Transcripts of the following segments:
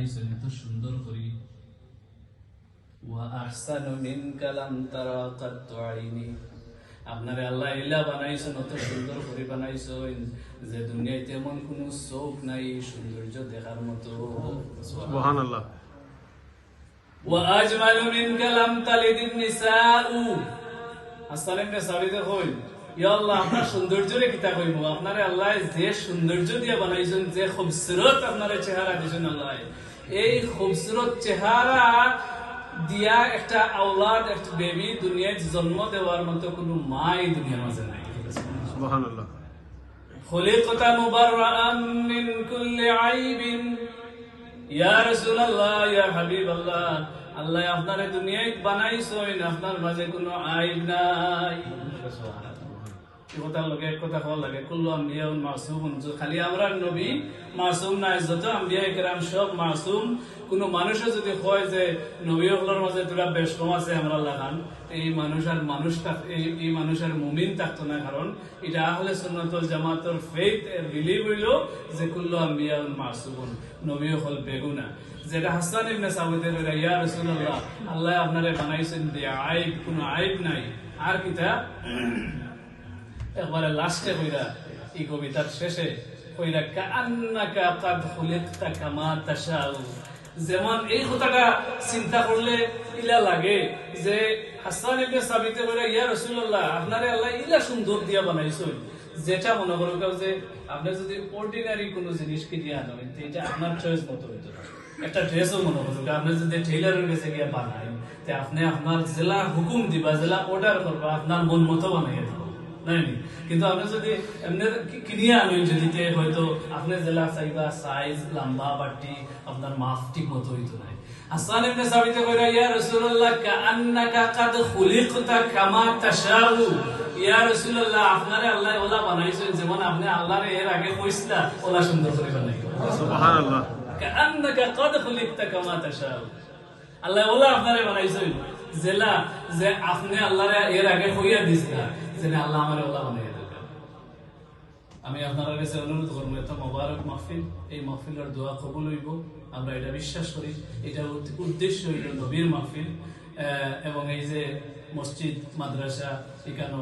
এত সুন্দর করি ওয়া আহসানু মিনকা লাম তারা কাত্তু আইনি। আপনারে আল্লাহ ইলা বানাইছেন, অত সুন্দর করে বানাইছেন যে দুনিয়াতে এমন কোন চোখ নাই সৌন্দর্য দেখার মতো। সুবহানাল্লাহ। ওয়া আজমালু মিনকা লাম তালিদিন নিসাউ। আসসালামে সাবিতে কই ইয়া আল্লাহ আপনার সৌন্দর্যরে কিতা কইমু, আপনারে আল্লাহ যে সৌন্দর্য দিয়া বানাইছেন, যে খুবসুরত আপনারে চেহারা দিছেন আল্লাহ, এই খুবসুরত চেহারা দিয়া একটা আওলাদ, একটা বেবি দুনিয়ায় জন্ম দেওয়ার মতো কোনো মা এই দুনিয়ার মাঝে নাই। সুবহানাল্লাহ। খুলিকতা মুবাররাআন মিন কুল্লি আইবিন ইয়া রাসূলুল্লাহ ইয়া হাবিবাল্লাহ। আল্লাহ আপনারে দুনিয়ায় বানাইছেন, আপনার মাঝে কোনো আইব নাই। কথা লাগে, কথা হওয়া লাগে। কুল্লু আম্বিয়াউন মাসুমুন, খালি আমরা নবী মাসুম নাই, যত আম্বিয়া কেরাম সব মাসুম। কোন মানুষও যদি কয় যে নবী হলার মাঝে তোরা বেশ কম আছে আমরা লাগান, এই মানুষের মুমিন থাকতো না। কারণ এটা আহলে সুন্নাতুল জামাতের ফেথ এর বিলিভ হইল যে কুল্লু আম্বিয়াউন মাসুমুন, নবী হল বেগুনা। যেটা হাসান ইবনে সাবিতের ইয়া রাসূলুল্লাহ আল্লাহ আপনারে বানাইছেন বিয়া আইব, কোনো আইব নাই। আর কিতা একবারে লাস্টে কইরা এই কবিতার শেষে কইরা কাআন্নাকা কাদ খুলিকতা কামা তাশাউ। যেমন এই কথাটা চিন্তা করলে ইলা লাগে যে হাসান ইবনে সাবিতে কইরা ইয়া রাসূলুল্লাহ আপনারে আল্লাহ ইলা সুন্দর দিয়া বানাইছেন, যেটা মনে করো যে আপনি যদি অর্ডিনারি কোনো জিনিস কিনে আনেন এটা আপনার চয়েস মতো হইতো না। একটা ড্রেসও মনে করো আপনি যদি টেইলারের কাছে গিয়ে বানাই, তে আপনি আপনার জেলা হুকুম দিবা, জেলা অর্ডার করবা, আপনার মন মতো বানাইয়া দিবা। কিন্তু আপনি যদি এমনি কিনিয়ে আনেন, যদি হয়তো আপনি জেলা চাইবা সাইজ লম্বা বাটি আপনার মাপ ঠিক মতো হইতো নাই। হাসান ইবনে সাবিতে কইরা ইয়া রাসূলুল্লাহ কাআন্নাকা কাদ খুলিকতা কামা তাশাউ। ইয়া রাসূলুল্লাহ আপনারে আল্লাহ ওলা বানাইছেন যেমন আপনি আল্লাহরে এর আগে কইছিলা ওলা সুন্দর করে বানাইছো। সুবহানাল্লাহ। কাআন্নাকা কাদ খুলিকতা কামা তাশাউ। আল্লাহ ওলা আপনারে বানাইছেন জেলা যে আপনি আল্লাহরে এর আগে কইয়া দিছিলা যে আল্লাহ আমারে ওলা বানাইয়া দেন। আমি আপনাদের কাছে অনুরোধ করবো, এত মোবারক মাহফিল, এই মাহফিলের দোয়া কবুল হইব, আমরা এটা বিশ্বাস করি। এটা উদ্দেশ্য হইল নবীর মাহফিল। এবং এই যে মসজিদ মাদ্রাসা এখানে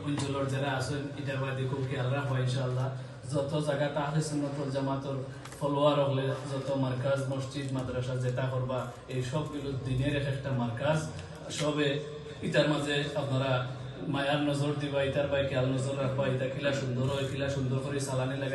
অঞ্চলের যারা আছেন এটার বাদে খুব খেয়াল রাখবো ইনশাআল্লাহ। যত জায়গাতে আহলে সুন্নাতুল জামাতের ফলোয়ার হলে যত মার্কাজ মসজিদ মাদ্রাসা যেটা করবা, এই সবগুলো দিনের একটা মার্কাজ। সবে ইটার মাঝে আপনারা মায়ার নজর দিবা, ইটার বাই খেয়াল নজর রাখবা, এটা খিলা সুন্দর হয়, খিলা সুন্দর করে সালানি লাগে।